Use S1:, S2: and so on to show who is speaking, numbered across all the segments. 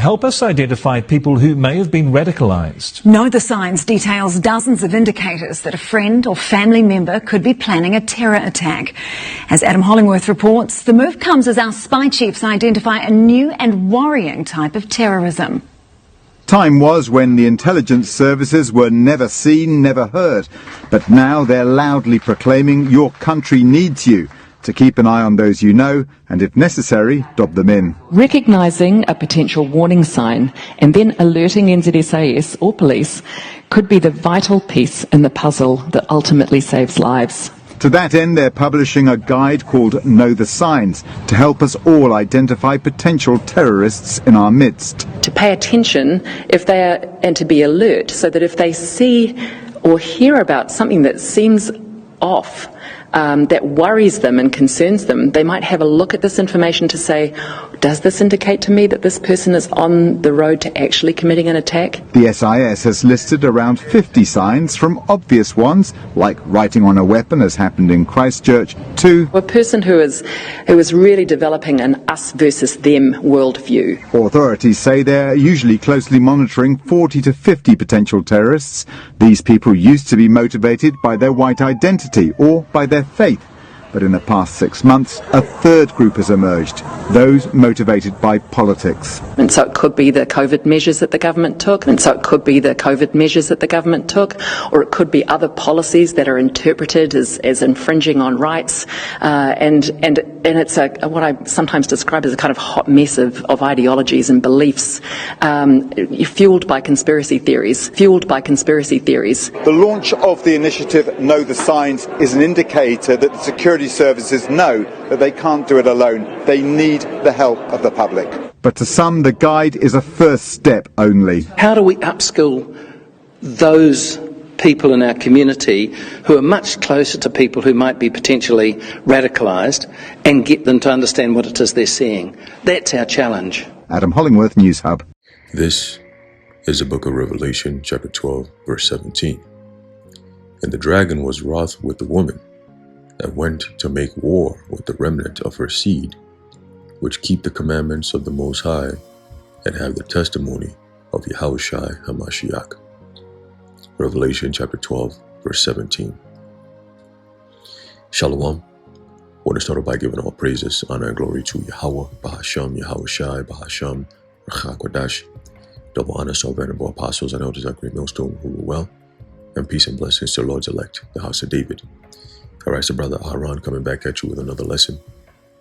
S1: help us identify people who may have been radicalised.
S2: Know the Signs details dozens of indicators that a friend or family member could be planning a terror attack. As Adam Hollingworth reports, the move comes as our spy chiefs identify a new and worrying type of terrorism.
S3: Time was when the intelligence services were never seen, never heard. But now they're loudly proclaiming your country needs you, to keep an eye on those you know, and if necessary, dob them in.
S4: Recognising a potential warning sign and then alerting NZSAS or police could be the vital piece in the puzzle that ultimately saves lives.
S3: To that end, they're publishing a guide called Know the Signs to help us all identify potential terrorists in our midst.
S4: To pay attention and to be alert so that if they see or hear about something that seems off, that worries them and concerns them, they might have a look at this information to say, does this indicate to me that this person is on the road to actually committing an attack?
S3: The SIS has listed around 50 signs, from obvious ones, like writing on a weapon, as happened in Christchurch, to
S4: a person who is really developing an us versus them worldview.
S3: Authorities say they're usually closely monitoring 40 to 50 potential terrorists. These people used to be motivated by their white identity or by their faith. But in the past 6 months, a third group has emerged, those motivated by politics.
S4: And so it could be the COVID measures that the government took, or it could be other policies that are interpreted as infringing on rights, and it's what I sometimes describe as a kind of hot mess of ideologies and beliefs, fueled by conspiracy theories.
S3: The launch of the initiative Know the Signs is an indicator that the security services know that they can't do it alone. They need the help of the public. But to some, the guide is a first step only.
S5: How do we upskill those people in our community who are much closer to people who might be potentially radicalised and get them to understand what it is they're seeing? That's our challenge.
S3: Adam Hollingworth, News Hub.
S6: This is the book of Revelation, chapter 12, verse 17. And the dragon was wroth with the woman that went to make war with the remnant of her seed, which keep the commandments of the Most High and have the testimony of Yahushua HaMashiach. Revelation chapter 12, verse 17. Shalom. I want to start off by giving all praises, honor, and glory to Yahweh, Bahasham, Yahushai, Bahasham, Rachakwadash. Double honor to our venerable apostles and elders at Great Millstone who rule well, and peace and blessings to Lord's elect, the house of David. All right, so Brother Aaron coming back at you with another lesson,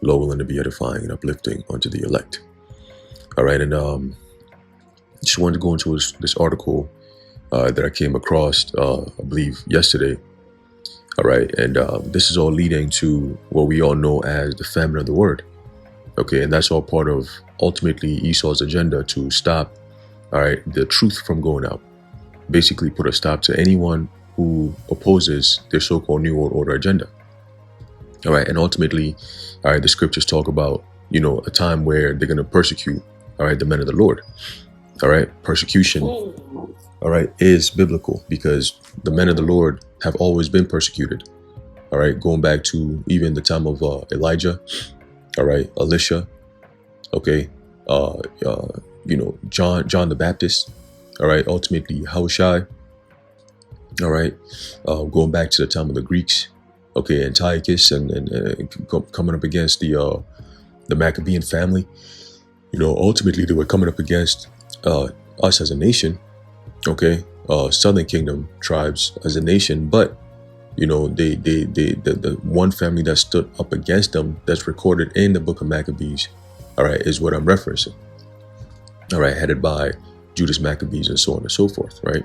S6: Lord willing to be edifying and uplifting unto the elect. All right, and just wanted to go into this article that I came across, I believe, yesterday. All right, and this is all leading to what we all know as the famine of the word. Okay, and that's all part of ultimately Esau's agenda to stop, all right, the truth from going out. Basically put a stop to anyone who opposes their so-called New World Order agenda. All right, and ultimately, all right, the scriptures talk about, a time where they're going to persecute, all right, the men of the Lord. All right, persecution, all right, is biblical because the men of the Lord have always been persecuted. All right, going back to even the time of Elijah, all right, Elisha, okay, John the Baptist, all right, ultimately Yahushua. All right, going back to the time of the Greeks, okay, Antiochus, and coming up against the Maccabean family. Ultimately they were coming up against us as a nation, okay, Southern Kingdom tribes as a nation, but the one family that stood up against them, that's recorded in the book of Maccabees, all right, is what I'm referencing. All right, headed by Judas Maccabees and so on and so forth, right?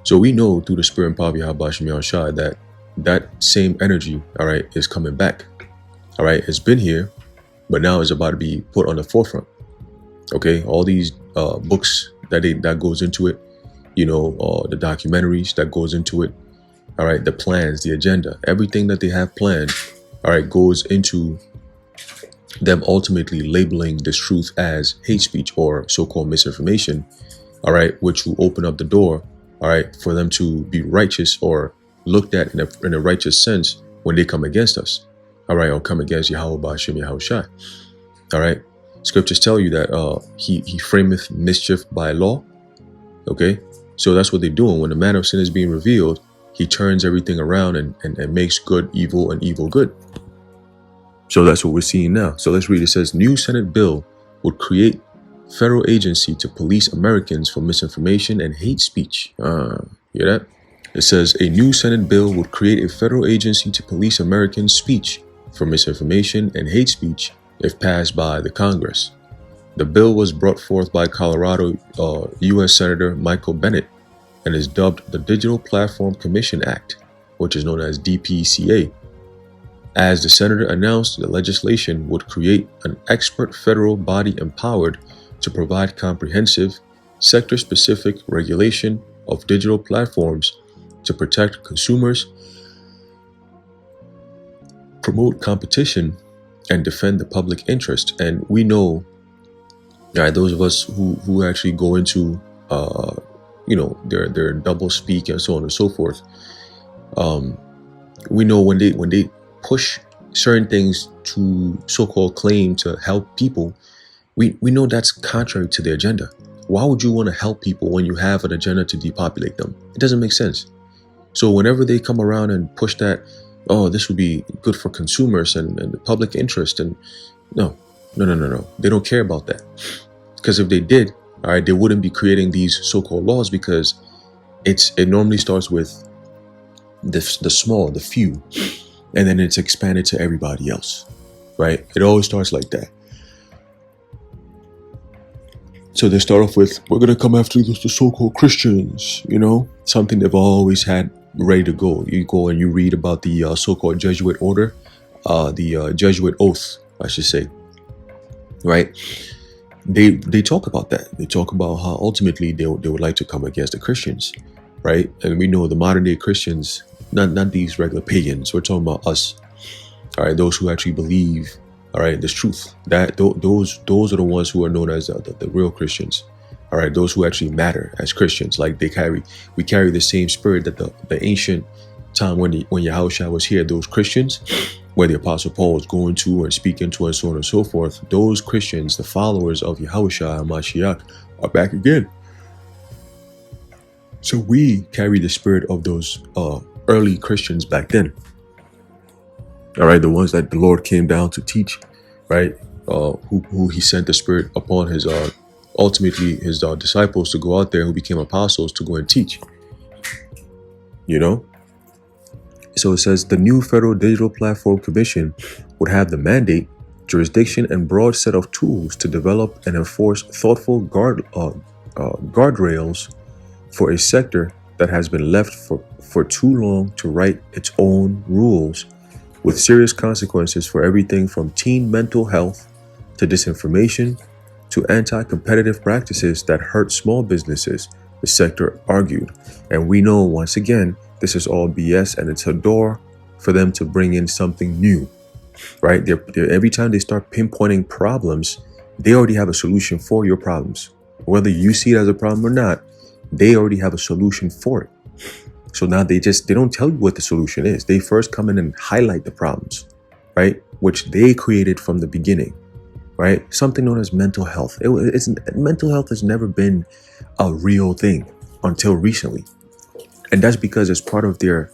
S6: So we know through the spirit and power of Yahweh Shem Yahushua that same energy, all right, is coming back. All right, it's been here, but now it's about to be put on the forefront. Okay, all these books that goes into it, the documentaries that goes into it, all right, the plans, the agenda, everything that they have planned, all right, goes into them ultimately labeling this truth as hate speech or so-called misinformation, all right, which will open up the door, all right, for them to be righteous or looked at in a righteous sense when they come against us, all right, or come against Yahweh Ba'ashem Yahushai, all right. Scriptures tell you that he frameth mischief by law. Okay, so that's what they're doing. When the man of sin is being revealed, he turns everything around and makes good evil and evil good. So that's what we're seeing now. So let's read. It says, new Senate bill would create federal agency to police Americans for misinformation and hate speech. Hear that? It says a new Senate bill would create a federal agency to police Americans' speech for misinformation and hate speech if passed by the Congress. The bill was brought forth by Colorado U.S. Senator Michael Bennet and is dubbed the Digital Platform Commission Act, which is known as DPCA. As the senator announced, the legislation would create an expert federal body empowered to provide comprehensive, sector-specific regulation of digital platforms to protect consumers, promote competition, and defend the public interest. And we know, right, those of us who actually go into, their double speak and so on and so forth, we know when they push certain things to so-called claim to help people, we know that's contrary to the agenda. Why would you want to help people when you have an agenda to depopulate them? It doesn't make sense. So whenever they come around and push that, oh, this would be good for consumers and the public interest, and no. They don't care about that. Because if they did, all right, they wouldn't be creating these so-called laws, because it normally starts with the small, the few, and then it's expanded to everybody else, right? It always starts like that. So they start off with, we're going to come after the so-called Christians, something they've always had ready to go. You go and you read about the so-called Jesuit order, the Jesuit oath, I should say, right? They talk about that. They talk about how ultimately they would like to come against the Christians, right? And we know the modern day Christians, not these regular pagans. We're talking about us, all right? Those who actually believe, all right, this truth. That those are the ones who are known as the real Christians, all right? Those who actually matter as Christians. Like we carry the same spirit that the ancient time when Yahushua was here. Those Christians, where the Apostle Paul was going to and speaking to and so on and so forth. Those Christians, the followers of Yahushua and Mashiach, are back again. So we carry the spirit of those early Christians back then. All right, the ones that the Lord came down to teach, right? Who he sent the Spirit upon his ultimately his disciples to go out there, who became apostles to go and teach. So it says the new Federal Digital Platform Commission would have the mandate, jurisdiction, and broad set of tools to develop and enforce thoughtful guardrails for a sector that has been left for too long to write its own rules, with serious consequences for everything from teen mental health to disinformation to anti-competitive practices that hurt small businesses, the sector argued. And we know, once again, this is all BS, and it's a door for them to bring in something new, right? Every time they start pinpointing problems, they already have a solution for your problems. Whether you see it as a problem or not, they already have a solution for it. So now they don't tell you what the solution is. They first come in and highlight the problems, right? Which they created from the beginning, right? Something known as mental health. Mental health has never been a real thing until recently. And that's because it's part of their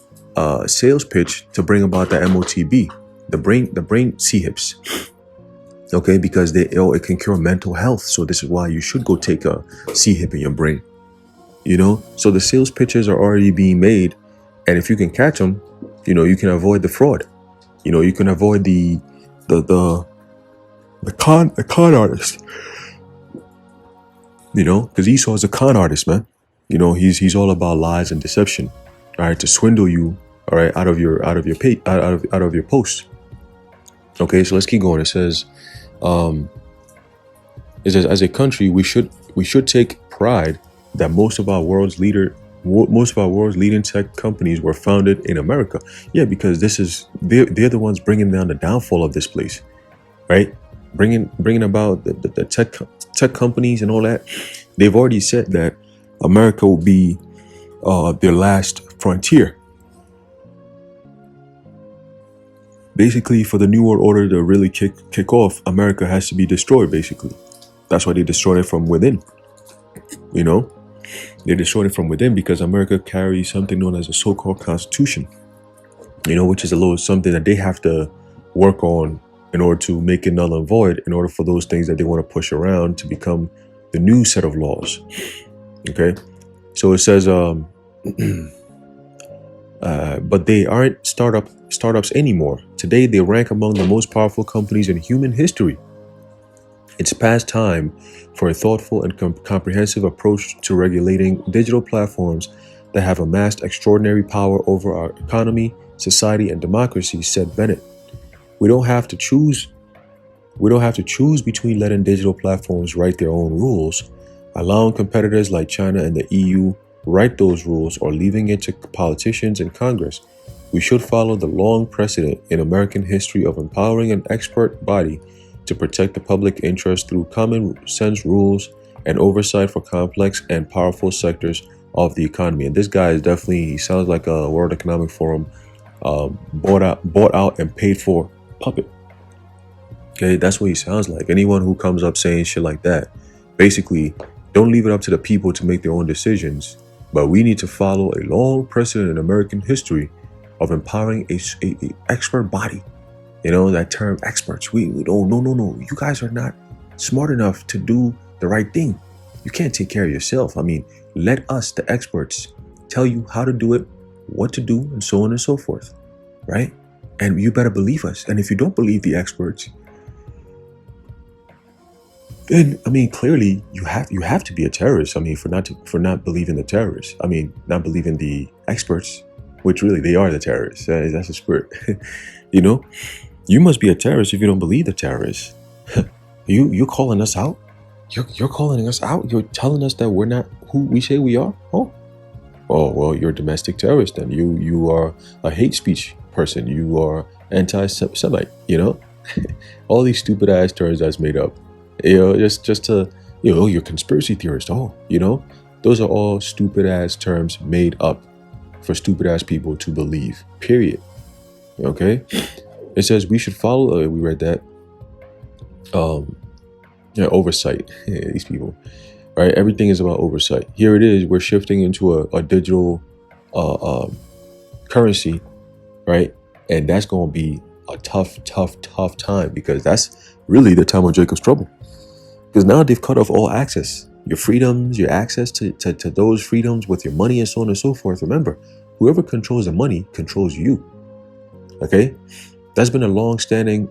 S6: sales pitch to bring about the MOTB, the brain CHIPs. Okay, because it can cure mental health. So this is why you should go take a CHIP in your brain. So the sales pitches are already being made, and if you can catch them, you can avoid the fraud. You can avoid the con artist. Because Esau is a con artist, man. He's all about lies and deception. All right, to swindle you. All right, out of your post. Okay, so let's keep going. It says, as a country, we should take pride that most of our world's leading tech companies were founded in America. Yeah, because they're the ones bringing down the downfall of this place, right? Bringing about the tech companies and all that. They've already said that America will be their last frontier. basically, for the New World Order to really kick off, America has to be destroyed, basically. That's why they destroyed it from within. You know? They destroyed it from within because America carries something known as a so-called constitution, you know, which is a little something that they have to work on in order to make it null and void, in order for those things that they want to push around to become the new set of laws. Okay? So it says, but they aren't startups anymore. Today, they rank among the most powerful companies in human history. It's past time for a thoughtful and comprehensive approach to regulating digital platforms that have amassed extraordinary power over our economy, society, and democracy, said Bennett. We don't have to choose between letting digital platforms write their own rules, allowing competitors like China and the EU write those rules, or leaving it to politicians and Congress. We should follow the long precedent in American history of empowering an expert body to protect the public interest through common sense rules and oversight for complex and powerful sectors of the economy. And this guy is definitely, he sounds like a World Economic Forum bought out and paid for puppet. Okay, that's what he sounds like. Anyone who comes up saying shit like that, basically, don't leave it up to the people to make their own decisions, but we need to follow a long precedent in American history of empowering a expert body. You know, that term experts. We don't, no. You guys are not smart enough to do the right thing. You can't take care of yourself. I mean, let us, the experts, tell you how to do it, what to do, and so on and so forth. Right? And you better believe us. And if you don't believe the experts, then, I mean, clearly you have to be a terrorist. I mean, for not believing the terrorists. I mean, not believing the experts, which really they are the terrorists. That's the spirit. You know, you must be a terrorist if you don't believe the terrorists. You calling us out? You're calling us out? You're telling us that we're not who we say we are? Oh, well, you're a domestic terrorist then. You are a hate speech person. You are anti-Semite, you know? All these stupid ass terms that's made up. You know, just to, you know, you're a conspiracy theorist. Oh, you know? Those are all stupid ass terms made up for stupid ass people to believe. Period. Okay? It says we should follow, we read that, oversight. These people, right? Everything is about oversight. Here it is. We're shifting into a digital currency, right? And that's going to be a tough time, because that's really the time of Jacob's trouble. Because now they've cut off all access. Your freedoms, your access to those freedoms with your money and so on and so forth. Remember, whoever controls the money controls you. Okay? That's been a long-standing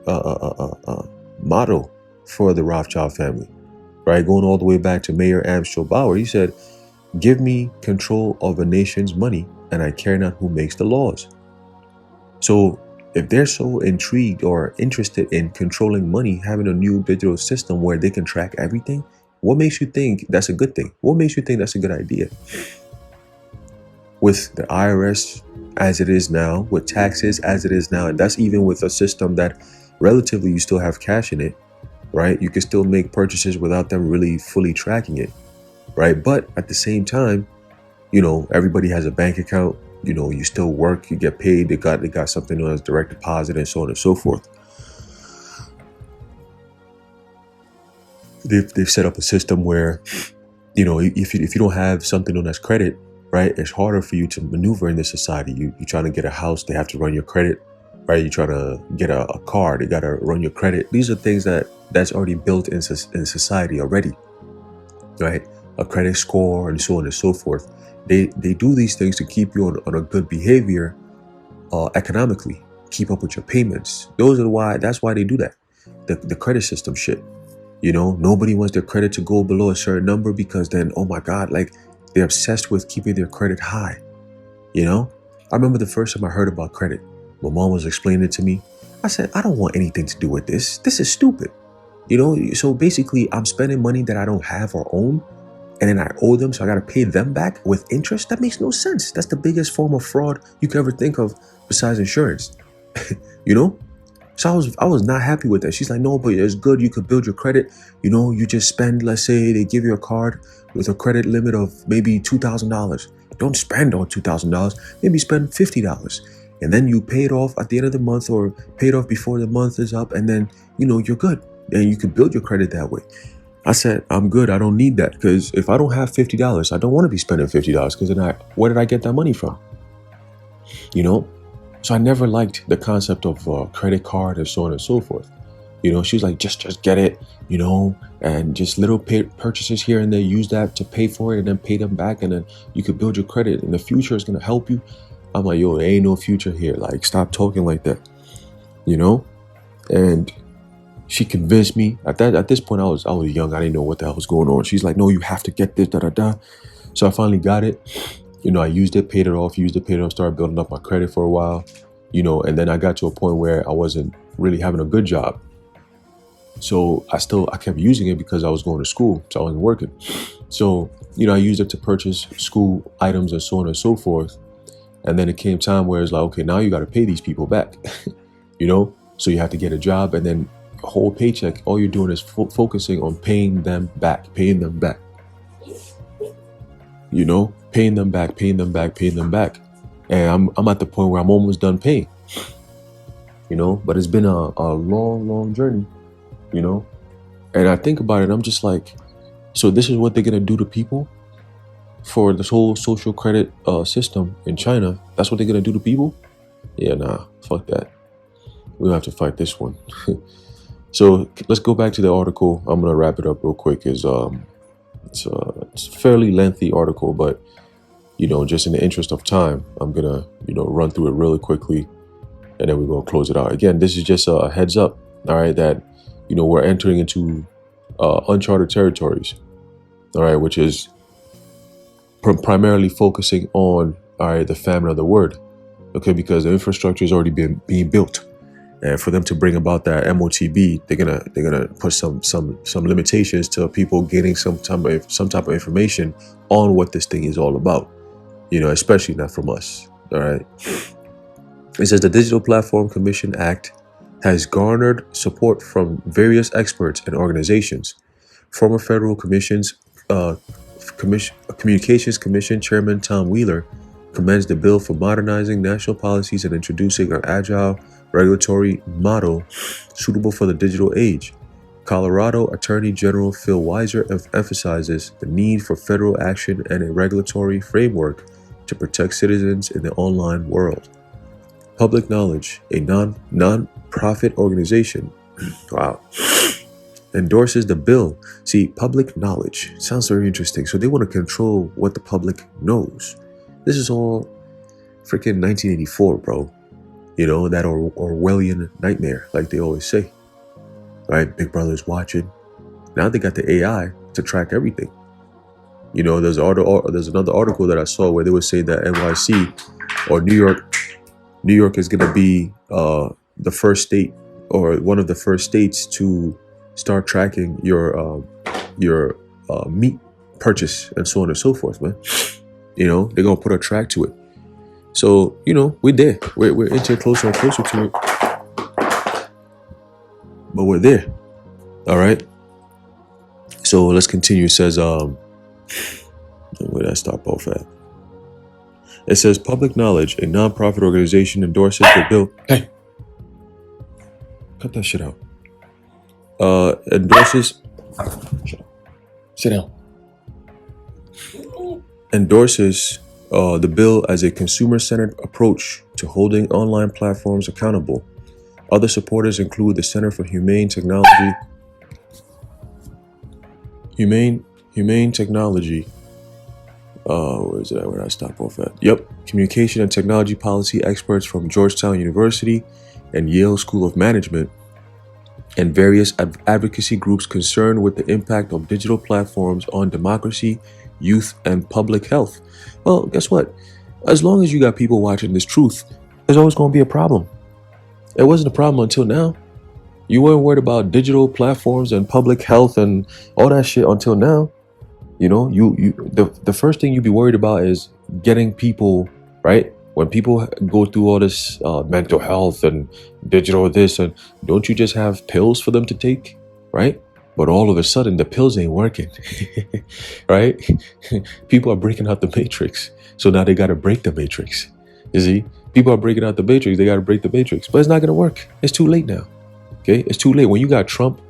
S6: motto for the Rothschild family, right? Going all the way back to Mayor Amschel Bauer. He said, give me control of a nation's money and I care not who makes the laws. So if they're so intrigued or interested in controlling money, having a new digital system where they can track everything, what makes you think that's a good thing? What makes you think that's a good idea? With the IRS as it is now, with taxes as it is now, and that's even with a system that relatively you still have cash in it, right? You can still make purchases without them really fully tracking it, right? But at the same time, you know, everybody has a bank account. You know, you still work, you get paid. They got something known as direct deposit and so on and so forth. They've set up a system where, you know, if you don't have something known as credit, right, it's harder for you to maneuver in this society. You trying to get a house, they have to run your credit, right? You trying to get a car, they got to run your credit. These are things that's already built in society already, right? A credit score and so on and so forth. They do these things to keep you on a good behavior economically, keep up with your payments. That's why they do that. The credit system shit. You know, nobody wants their credit to go below a certain number, because then, oh my God, like they're obsessed with keeping their credit high. You know, I remember the first time I heard about credit, my mom was explaining it to me. I said, I don't want anything to do with this. This is stupid. You know, so basically I'm spending money that I don't have or own, and then I owe them, so I got to pay them back with interest. That makes no sense. That's the biggest form of fraud you could ever think of besides insurance. You know? So I was not happy with that. She's like, no, but it's good. You could build your credit. You know, you just spend, let's say they give you a card with a credit limit of maybe $2,000. Don't spend all $2,000. Maybe spend $50. and then you pay it off at the end of the month or pay it off before the month is up, and then, you're good. And you can build your credit that way. I said, I'm good. I don't need that, because if I don't have $50, I don't want to be spending $50, because then where did I get that money from? So I never liked the concept of credit card and so on and so forth. She was like, just get it, and just little purchases here and there, use that to pay for it and then pay them back. And then you could build your credit in the future. It's going to help you. I'm like, yo, there ain't no future here. Like, stop talking like that, and she convinced me at this point. I was young. I didn't know what the hell was going on. She's like, no, you have to get this, So I finally got it. I used it, paid it off, started building up my credit for a while, and then I got to a point where I wasn't really having a good job. So I kept using it because I was going to school, so I wasn't working. So, I used it to purchase school items and so on and so forth. And then it came time where it's like, okay, now you got to pay these people back, so you have to get a job, and then a whole paycheck, all you're doing is focusing on paying them back, paying them back. Paying them back. And I'm at the point where I'm almost done paying, but it's been a long, long journey, and I think about it, I'm just like, so this is what they're going to do to people for this whole social credit system in China. That's what they're going to do to people. Yeah, nah, fuck that. We'll have to fight this one. So let's go back to the article. I'm going to wrap it up real quick. It's a fairly lengthy article, but just in the interest of time, I'm gonna run through it really quickly, and then we're gonna close it out. Again, this is just a heads up, all right, that we're entering into uncharted territories, all right, which is primarily focusing on, all right, the famine of the word, okay, because the infrastructure has already been being built. And for them to bring about that MOTB, they're gonna put some limitations to people getting some type of information on what this thing is all about. Especially not from us. All right. It says the Digital Platform Commission Act has garnered support from various experts and organizations. Former Federal Communications Commission Chairman Tom Wheeler commends the bill for modernizing national policies and introducing an agile regulatory model suitable for the digital age. Colorado Attorney General Phil Weiser emphasizes the need for federal action and a regulatory framework to protect citizens in the online world. Public Knowledge, a non-profit organization, wow, endorses the bill. See, Public Knowledge sounds very interesting. So they want to control what the public knows. This is all freaking 1984, bro. That Orwellian nightmare, like they always say. Right? Big Brother's watching. Now they got the AI to track everything. There's another article that I saw where they were saying that NYC or New York is going to be the first state or one of the first states to start tracking your meat purchase and so on and so forth, man. They're going to put a track to it. So, we're there. We're inching closer and closer to it. But we're there. All right. So let's continue. It says, where did I stop off at? It says Public Knowledge, a nonprofit organization, endorses the bill. Hey, cut that shit out. Endorses. Shut up. Sit down. Endorses the bill as a consumer-centered approach to holding online platforms accountable. Other supporters include the Center for Humane Technology. Humane Technology. Where is it at? Where did I stop off at? Yep. Communication and technology policy experts from Georgetown University and Yale School of Management, and various advocacy groups concerned with the impact of digital platforms on democracy, youth, and public health. Well, guess what? As long as you got people watching this truth, there's always going to be a problem. It wasn't a problem until now. You weren't worried about digital platforms and public health and all that shit until now. The first thing you'd be worried about is getting people, right? When people go through all this mental health and digital this, and don't you just have pills for them to take, right? But all of a sudden, the pills ain't working, right? People are breaking out the matrix. So now they got to break the matrix. You see? People are breaking out the matrix. They got to break the matrix, but it's not going to work. It's too late now. Okay, it's too late. When you got Trump,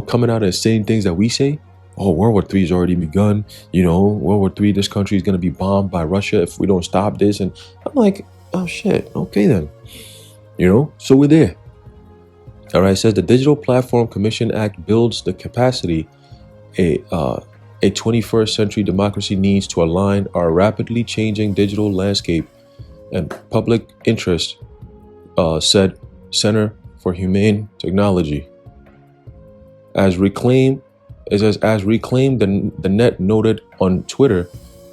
S6: coming out and saying things that we say, oh, World War III has already begun. World War III, this country is going to be bombed by Russia if we don't stop this. And I'm like, oh shit, okay then. So we're there. All right, it says the Digital Platform Commission Act builds the capacity a 21st century democracy needs to align our rapidly changing digital landscape and public interest, said Center for Humane Technology. As Reclaim the Net noted on Twitter,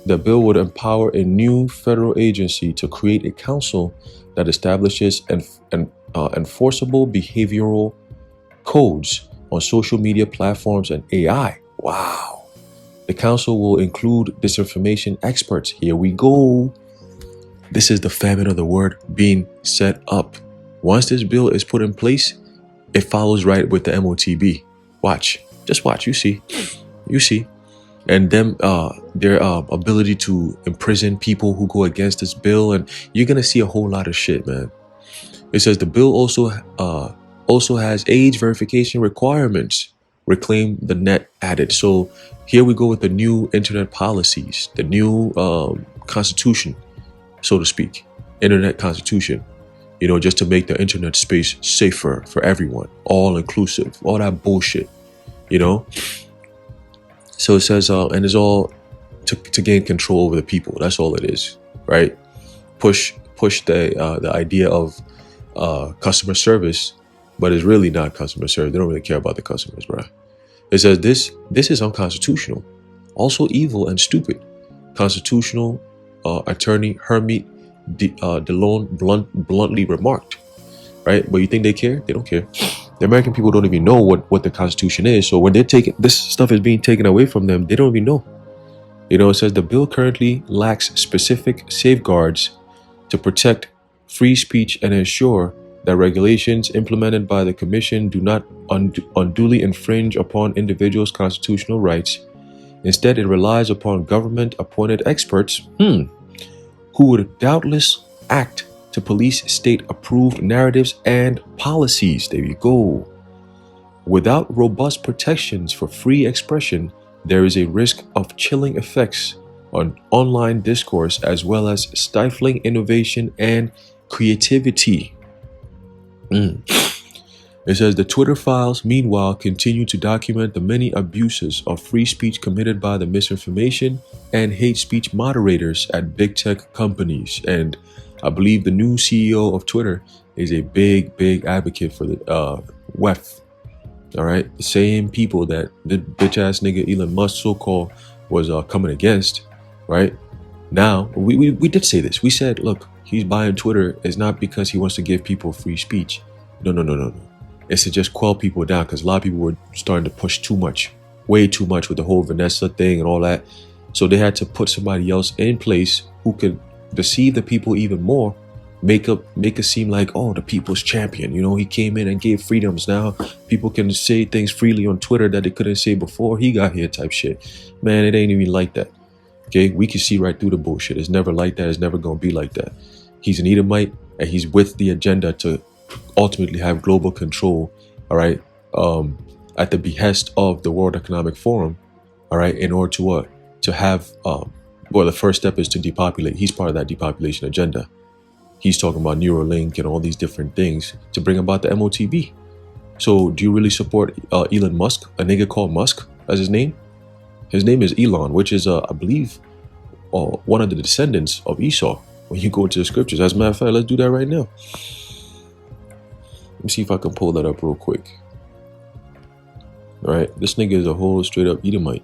S6: the bill would empower a new federal agency to create a council that establishes enforceable behavioral codes on social media platforms and AI. Wow. The council will include disinformation experts. Here we go. This is the famine of the word being set up. Once this bill is put in place, it follows right with the MOTB. Watch. Just watch. You see. And them, their ability to imprison people who go against this bill. And you're going to see a whole lot of shit, man. It says the bill also has age verification requirements. Reclaim the Net added. So here we go with the new internet policies, the new constitution, so to speak, internet constitution, just to make the internet space safer for everyone, all inclusive, all that bullshit, So it says, and it's all to gain control over the people. That's all it is, right? Push the idea of customer service, but it's really not customer service. They don't really care about the customers, bro. It says this is unconstitutional, also evil and stupid. Constitutional attorney Hermit DeLone bluntly remarked, right? But you think they care? They don't care. The American people don't even know what the Constitution is. So when they're taking this stuff is being taken away from them, they don't even know. It says the bill currently lacks specific safeguards to protect free speech and ensure that regulations implemented by the Commission do not unduly infringe upon individuals' constitutional rights. Instead, it relies upon government-appointed experts who would doubtless act to police state-approved narratives and policies. There you go. Without robust protections for free expression, there is a risk of chilling effects on online discourse as well as stifling innovation and creativity. It says the Twitter files, meanwhile, continue to document the many abuses of free speech committed by the misinformation and hate speech moderators at big tech companies. And I believe the new CEO of Twitter is a big advocate for the WEF. All right, the same people that the bitch ass nigga Elon Musk so-called was coming against. Right now, we did say this. We said, look, he's buying Twitter is not because he wants to give people free speech. No. It's to just quell people down because a lot of people were starting to push too much, way too much with the whole Vanessa thing and all that. So they had to put somebody else in place who could deceive the people even more, make it seem like, oh, the people's champion. He came in and gave freedoms. Now people can say things freely on Twitter that they couldn't say before he got here type shit. Man, it ain't even like that. Okay, we can see right through the bullshit. It's never like that. It's never going to be like that. He's an Edomite and he's with the agenda to ultimately have global control, all right, at the behest of the World Economic Forum, all right, in order to what? To have, the first step is to depopulate. He's part of that depopulation agenda. He's talking about Neuralink and all these different things to bring about the MOTB. So do you really support Elon Musk, a nigga called Musk as his name? His name is Elon, which is, I believe, one of the descendants of Esau when you go to the scriptures. As a matter of fact, let's do that right now. Let me see if I can pull that up real quick. All right, this nigga is a whole straight up Edomite.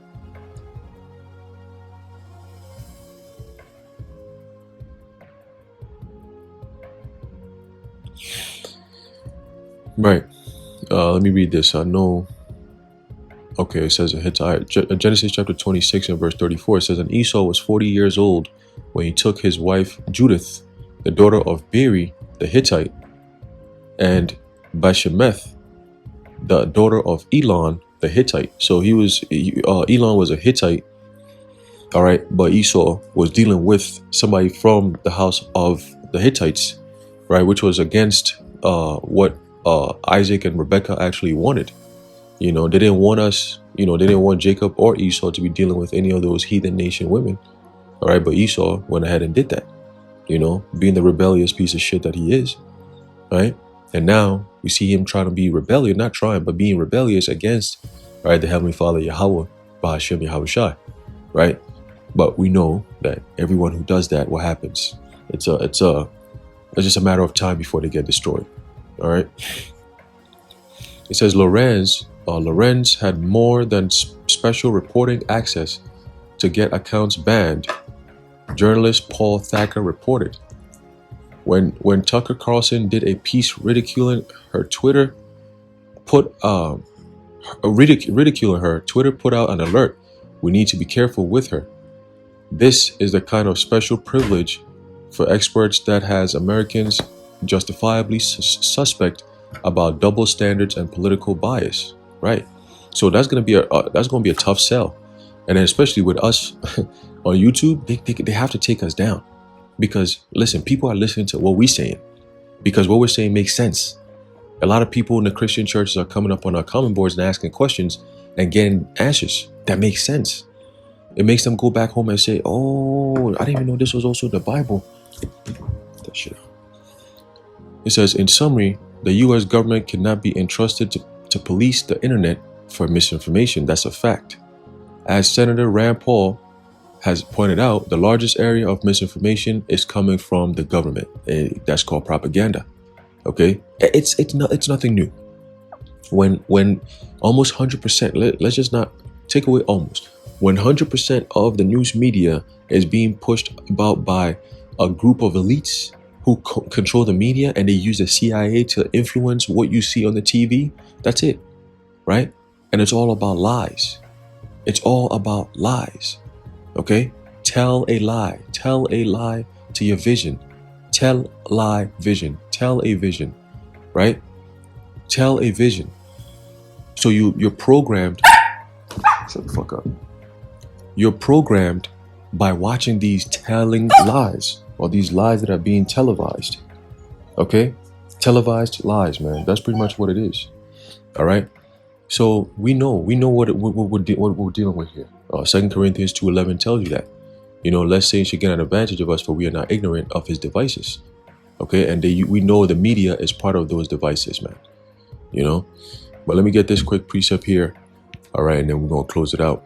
S6: Right. Let me read this. I know. Okay, it says in Hittite, Genesis chapter 26 and verse 34. It says, and Esau was 40 years old when he took his wife Judith, the daughter of Beeri the Hittite, and Bashemeth, the daughter of Elon the Hittite. So Elon was a Hittite, all right, but Esau was dealing with somebody from the house of the Hittites, right, which was against what Isaac and Rebekah actually wanted. They didn't want us, they didn't want Jacob or Esau to be dealing with any of those heathen nation women. All right, but Esau went ahead and did that, being the rebellious piece of shit that he is, right? And now we see him trying to be rebellious, not trying, but being rebellious against, right, the Heavenly Father, Yahweh, Bahashem Yahushai, right? But we know that everyone who does that, what happens? It's just a matter of time before they get destroyed. All right. It says Lorenz had more than special reporting access to get accounts banned. Journalist Paul Thacker reported. When Tucker Carlson did a piece ridiculing her, Twitter put out an alert. We need to be careful with her. This is the kind of special privilege for experts that has Americans justifiably suspect about double standards and political bias, right? So that's going to be a tough sell, and then especially with us on YouTube, they have to take us down, because listen, people are listening to what we're saying, because what we're saying makes sense. A lot of people in the Christian churches are coming up on our comment boards and asking questions and getting answers that make sense. It makes them go back home and say, "Oh, I didn't even know this was also in the Bible." That shit. It says, in summary, the U.S. government cannot be entrusted to police the internet for misinformation. That's a fact. As Senator Rand Paul has pointed out, the largest area of misinformation is coming from the government. That's called propaganda. Okay, it's nothing new. When almost 100%, let's just not take away almost. When 100% of the news media is being pushed about by a group of elites who control the media, and they use the CIA to influence what you see on the TV, that's it, right? And it's all about lies. It's all about lies, okay? Tell a lie to your vision. Tell a vision, right? Tell a vision. So you're programmed. Shut the fuck up. You're programmed by watching these telling lies, or these lies that are being televised. Okay? Televised lies, man. That's pretty much what it is. All right? So we know what we're dealing with here. 2 Corinthians 2:11 tells you that. Lest Satan should get an advantage of us, for we are not ignorant of his devices. Okay? And we know the media is part of those devices, man. But let me get this quick precept here. All right, and then we're going to close it out.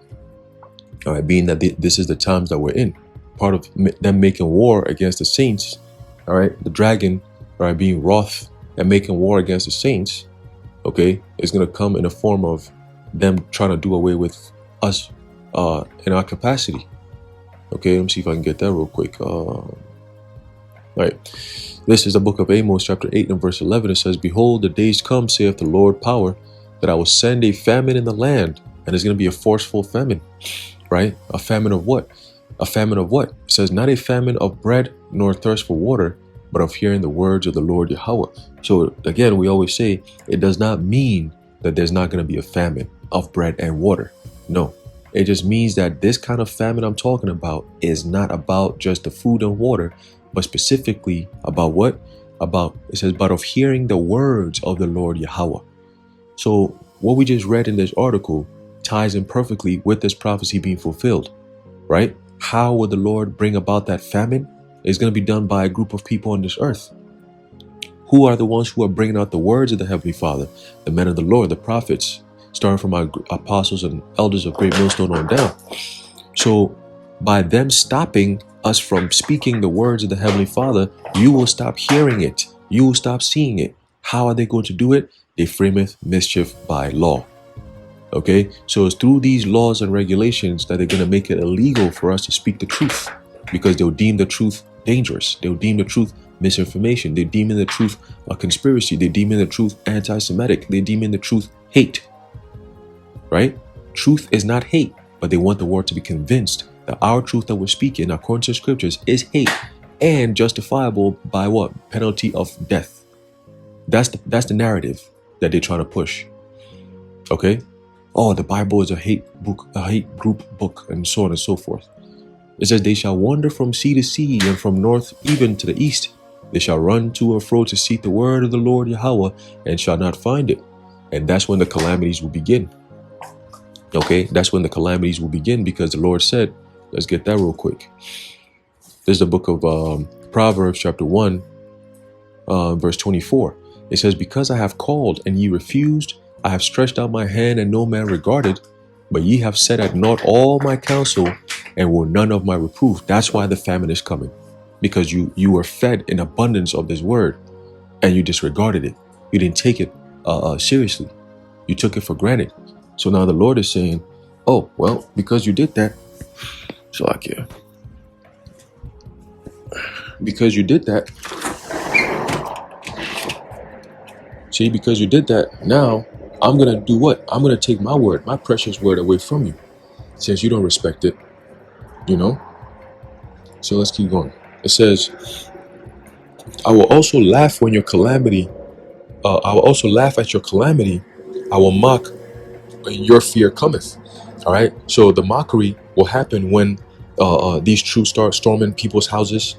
S6: All right, being that this is the times that we're in, part of them making war against the saints, all right, the dragon, all right, being wroth and making war against the saints, okay, is going to come in the form of them trying to do away with us in our capacity. Okay, let me see if I can get that real quick. All right, this is the book of Amos, chapter 8 and verse 11. It says, "Behold, the days come, saith the Lord power, that I will send a famine in the land," and it's going to be a forceful famine. Right? A famine of what? A famine of what? It says, not a famine of bread nor thirst for water, but of hearing the words of the Lord Yahweh. So again, we always say it does not mean that there's not going to be a famine of bread and water. No, it just means that this kind of famine I'm talking about is not about just the food and water, but specifically about what? It says, but of hearing the words of the Lord Yahweh. So what we just read in this article ties in perfectly with this prophecy being fulfilled, right? How will the Lord bring about that famine? It's going to be done by a group of people on this earth. Who are the ones who are bringing out the words of the Heavenly Father? The men of the Lord, the prophets, starting from our apostles and elders of Great Millstone on down. So by them stopping us from speaking the words of the Heavenly Father, you will stop hearing it. You will stop seeing it. How are they going to do it? They frameth mischief by law. Okay, so it's through these laws and regulations that they're going to make it illegal for us to speak the truth, because they'll deem the truth dangerous. They'll deem the truth misinformation. They're deeming the truth a conspiracy. They're deeming the truth anti-Semitic. They're deeming the truth hate. Right? Truth is not hate, but they want the world to be convinced that our truth that we're speaking according to scriptures is hate and justifiable by what? Penalty of death. That's the narrative that they're trying to push. Okay? Oh, the Bible is a hate book, a hate group book, and so on and so forth. It says they shall wander from sea to sea and from north even to the east. They shall run to and fro to seek the word of the Lord Yahweh and shall not find it. And that's when the calamities will begin. Okay, that's when the calamities will begin, because the Lord said, let's get that real quick. This is the book of Proverbs chapter 1, verse 24. It says, because I have called and ye refused, I have stretched out my hand and no man regarded, but ye have set at naught all my counsel and were none of my reproof. That's why the famine is coming, because you were fed in abundance of this word and you disregarded it. You didn't take it seriously. You took it for granted. So now the Lord is saying, oh, well, because you did that, Shalakia, because you did that, see, because you did that, now I'm going to do what? I'm going to take my word, my precious word away from you, since you don't respect it, you know? So let's keep going. It says, I will also laugh when your calamity, I will also laugh at your calamity. I will mock when your fear cometh. All right. So the mockery will happen when these troops start storming people's houses,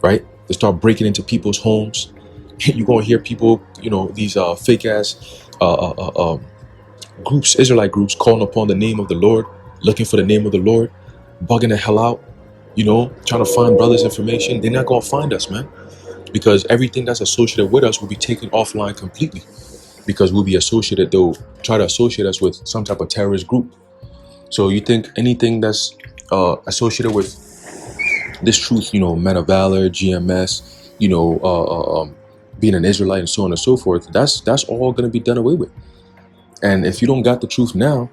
S6: right? They start breaking into people's homes. You're going to hear people, you know, these fake ass groups, Israelite groups, calling upon the name of the Lord, looking for the name of the Lord, bugging the hell out, you know, trying to find brothers' information. They're not going to find us, man, because everything that's associated with us will be taken offline completely, because we'll be associated, they'll try to associate us with some type of terrorist group. So you think anything that's associated with this truth, you know, Men of Valor, GMS, you know, being an Israelite and so on and so forth, that's all going to be done away with. And if you don't got the truth now,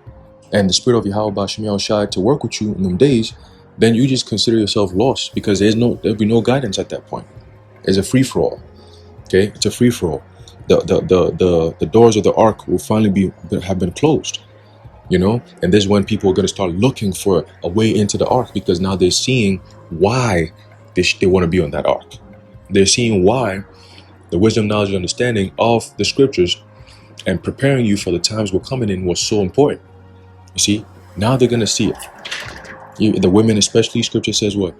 S6: and the spirit of Yahweh Ba'Shem Yahushai to work with you in them days, then you just consider yourself lost, because there'll be no guidance at that point. It's a free for all. Okay, it's a free for all. The doors of the ark will finally have been closed, you know, and this is when people are going to start looking for a way into the ark, because now they're seeing why they want to be on that ark. They're seeing why the wisdom, knowledge, and understanding of the scriptures and preparing you for the times we're coming in was so important. You see, now they're going to see it. The women especially, scripture says what?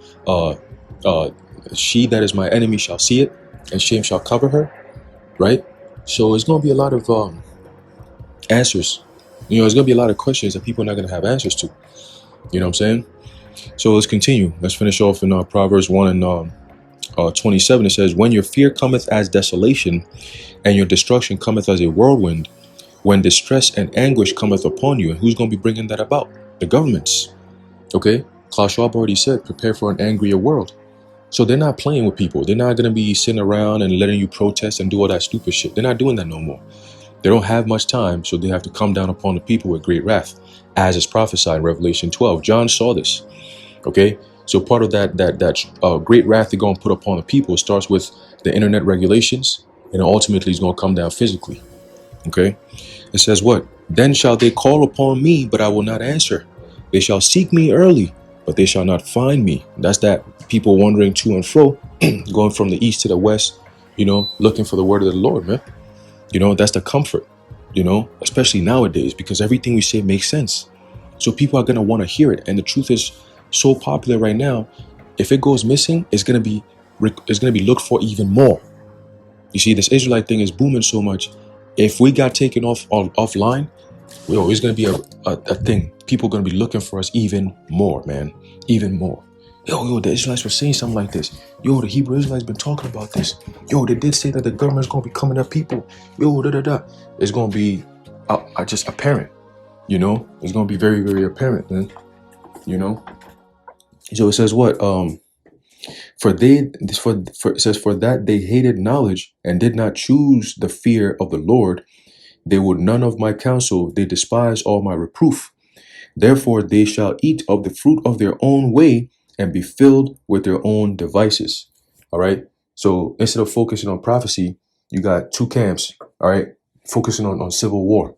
S6: She that is my enemy shall see it, and shame shall cover her, right? So it's going to be a lot of answers. You know, there's going to be a lot of questions that people are not going to have answers to. You know what I'm saying? So let's continue. Let's finish off in Proverbs 1 and 27. It says, when your fear cometh as desolation, and your destruction cometh as a whirlwind, when distress and anguish cometh upon you. And who's going to be bringing that about? The governments. Okay? Klaus Schwab already said, prepare for an angrier world. So they're not playing with people. They're not going to be sitting around and letting you protest and do all that stupid shit. They're not doing that no more. They don't have much time, so they have to come down upon the people with great wrath, as is prophesied in Revelation 12. John saw this. Okay? So part of that great wrath they're going to put upon the people starts with the internet regulations, and ultimately it's going to come down physically. Okay? It says what? Then shall they call upon me, but I will not answer. They shall seek me early, but they shall not find me. That's that people wandering to and fro, going from the east to the west, you know, looking for the word of the Lord, man. You know, that's the comfort, you know, especially nowadays, because everything we say makes sense. So people are going to want to hear it. And the truth is so popular right now. If it goes missing, it's going to be looked for even more. You see, this Israelite thing is booming so much. If we got taken offline, it's going to be a thing. People are going to be looking for us even more, man. Even more. Yo, the Israelites were saying something like this. Yo, the Hebrew Israelites been talking about this. Yo, they did say that the government's going to be coming at people. Yo, da-da-da. It's going to be just apparent, you know? It's going to be very, very apparent, man. You know? So it says what? It says, for that they hated knowledge and did not choose the fear of the Lord. They would none of my counsel. They despise all my reproof. Therefore they shall eat of the fruit of their own way and be filled with their own devices. All right. So instead of focusing on prophecy, you got two camps. All right. Focusing on civil war,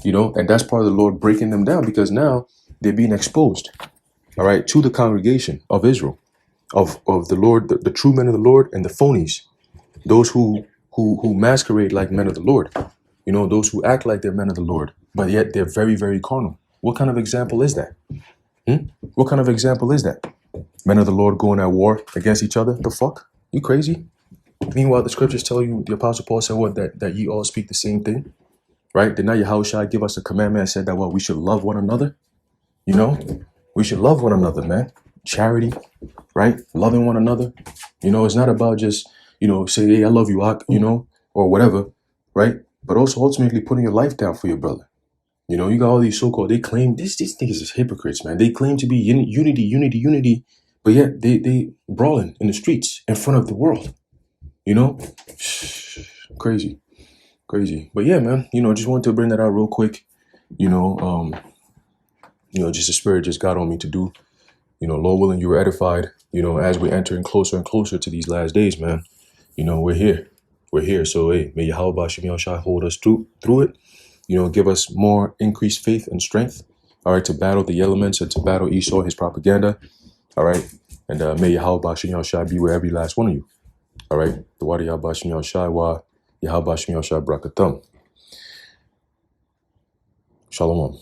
S6: you know, and that's part of the Lord breaking them down, because now they're being exposed. All right. To the congregation of Israel, of the Lord, the true men of the Lord, and the phonies, those who masquerade like men of the Lord, you know, those who act like they're men of the Lord, but yet they're very, very carnal. What kind of example is that? What kind of example is that? Men of the Lord going at war against each other? The fuck? You crazy? Meanwhile, the scriptures tell you, the Apostle Paul said what? That ye all speak the same thing, right? Did not Yahushua give us a commandment and said that what? We should love one another, you know? We should love one another, man. Charity, right? Loving one another. You know, it's not about just, you know, say, hey, I love you, Ak, you know, or whatever, right? But also ultimately putting your life down for your brother. You know, you got all these so-called, they claim, these niggas is hypocrites, man. They claim to be unity, but yet they brawling in the streets in front of the world, you know? Crazy. But yeah, man, you know, just wanted to bring that out real quick. You know, just the spirit just got on me to do. You know, Lord willing, you were edified. You know, as we're entering closer and closer to these last days, man, you know, we're here. So, hey, may Yahweh Shem Yahushua hold us through it. You know, give us more increased faith and strength, all right, to battle the elements and to battle Esau, his propaganda, all right? And may Yahweh Shem Yahushua be with every last one of you, all right? The Wadi Yahweh Shem Yahushua wa Yahweh Shem Yahushua Brakatham. Shalom.